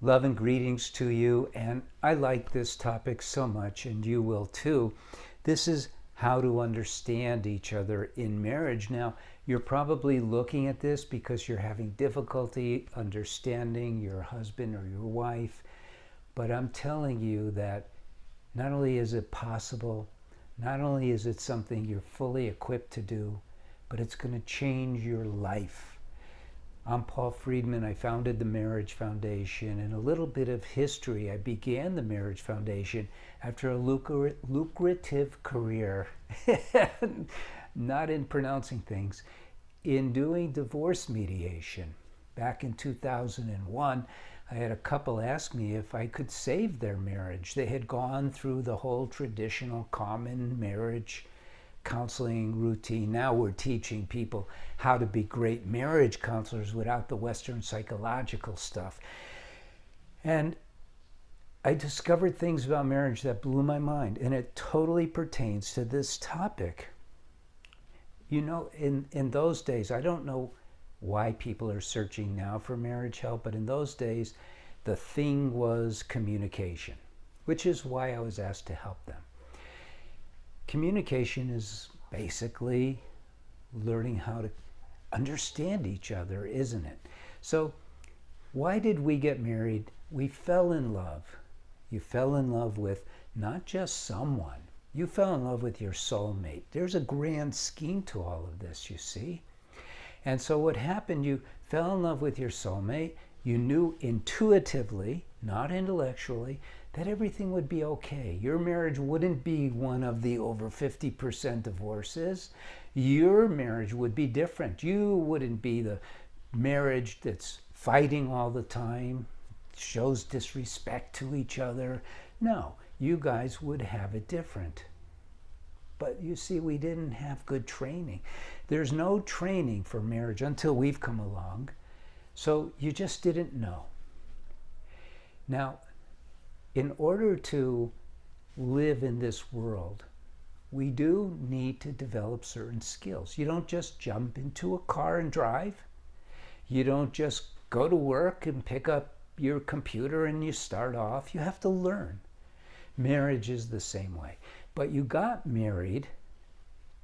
Love and greetings to you. And I like this topic so much, and you will too. This is how to understand each other in marriage. Now, you're probably looking at this because you're having difficulty understanding your husband or your wife. But I'm telling you that not only is it possible, not only is it something you're fully equipped to do, but it's going to change your life. I'm Paul Friedman. I founded the Marriage Foundation. And a little bit of history. I began the Marriage Foundation after a lucrative career, not in pronouncing things, in doing divorce mediation. Back in 2001, I had a couple ask me if I could save their marriage. They had gone through the whole traditional common marriage counseling routine. Now we're teaching people how to be great marriage counselors without the Western psychological stuff. And I discovered things about marriage that blew my mind, and it totally pertains to this topic. You know, in those days, I don't know why people are searching now for marriage help, but in those days, the thing was communication, which is why I was asked to help them. Communication is basically learning how to understand each other, isn't it? So, why did we get married? We fell in love. You fell in love with not just someone, you fell in love with your soulmate. There's a grand scheme to all of this, you see. And so, what happened, you fell in love with your soulmate. You knew intuitively, not intellectually, that everything would be okay. Your marriage wouldn't be one of the over 50% divorces. Your marriage would be different. You wouldn't be the marriage that's fighting all the time, shows disrespect to each other. No, you guys would have it different. But you see, we didn't have good training. There's no training for marriage until we've come along. So you just didn't know. Now, in order to live in this world, we do need to develop certain skills. You don't just jump into a car and drive. You don't just go to work and pick up your computer and you start off. You have to learn. Marriage is the same way. But you got married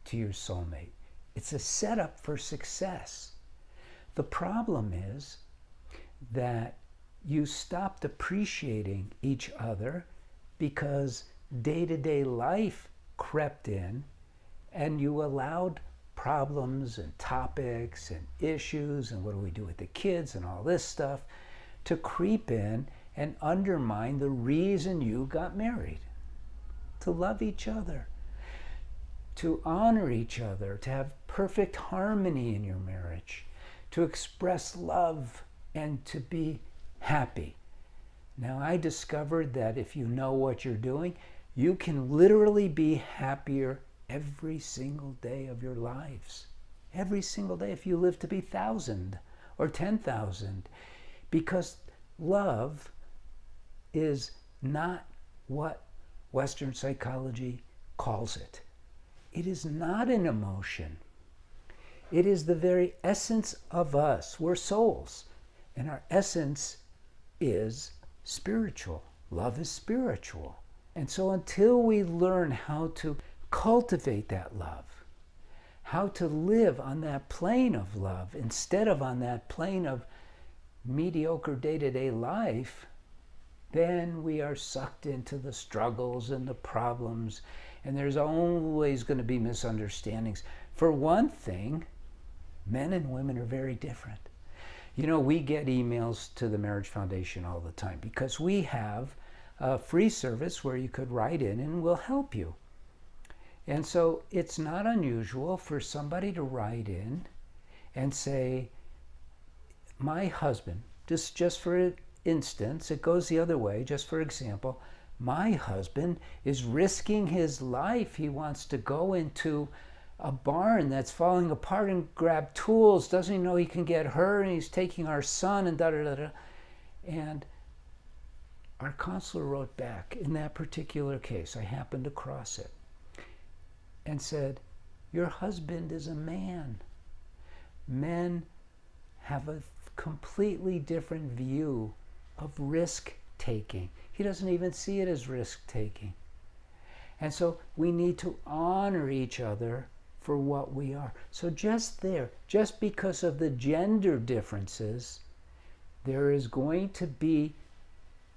to your soulmate. It's a setup for success. The problem is that you stopped appreciating each other because day-to-day life crept in and you allowed problems and topics and issues and what do we do with the kids and all this stuff to creep in and undermine the reason you got married. To love each other, to honor each other, to have perfect harmony in your marriage, to express love and to be happy. Now, I discovered that if you know what you're doing, you can literally be happier every single day of your lives. Every single day if you live to be 1,000 or 10,000. Because love is not what Western psychology calls it. It is not an emotion. It is the very essence of us. We're souls. And our essence is spiritual. Love is spiritual. And so until we learn how to cultivate that love, how to live on that plane of love instead of on that plane of mediocre day-to-day life, then we are sucked into the struggles and the problems, and there's always going to be misunderstandings. For one thing, men and women are very different. You know, we get emails to the Marriage Foundation all the time because we have a free service where you could write in and we'll help you. And so it's not unusual for somebody to write in and say, my husband, just for instance, it goes the other way, just for example, my husband is risking his life. He wants to go into a barn that's falling apart and grab tools, doesn't know he can get hurt, and he's taking our son and da-da-da-da. And our counselor wrote back, in that particular case, I happened across it, and said, your husband is a man. Men have a completely different view of risk taking. He doesn't even see it as risk taking. And so we need to honor each other for what we are. So just there, just because of the gender differences, there is going to be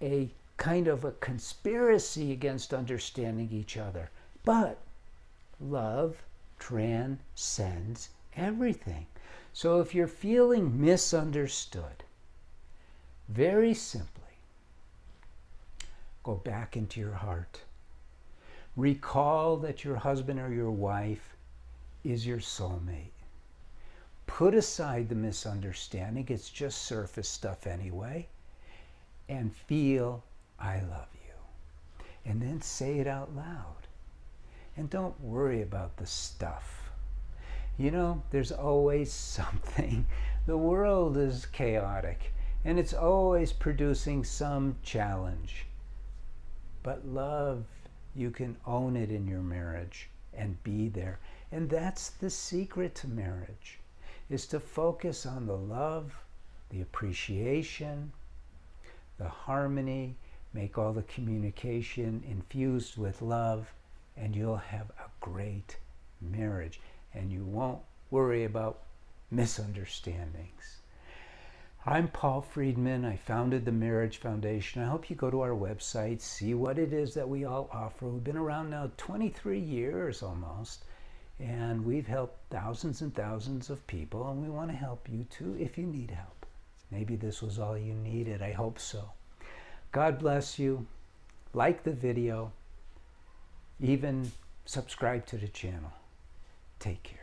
a kind of a conspiracy against understanding each other. But love transcends everything. So if you're feeling misunderstood, very simply, go back into your heart. Recall that your husband or your wife is your soulmate. Put aside the misunderstanding, it's just surface stuff anyway, and feel, I love you. And then say it out loud. And don't worry about the stuff. You know, there's always something. The world is chaotic, and it's always producing some challenge. But love, you can own it in your marriage and be there. And that's the secret to marriage, is to focus on the love, the appreciation, the harmony, make all the communication infused with love, and you'll have a great marriage. And you won't worry about misunderstandings. I'm Paul Friedman. I founded the Marriage Foundation. I hope you go to our website, see what it is that we all offer. We've been around now 23 years almost, and we've helped thousands and thousands of people, and we want to help you too if you need help. Maybe this was all you needed. I hope so. God bless you. Like the video. Even subscribe to the channel. Take care.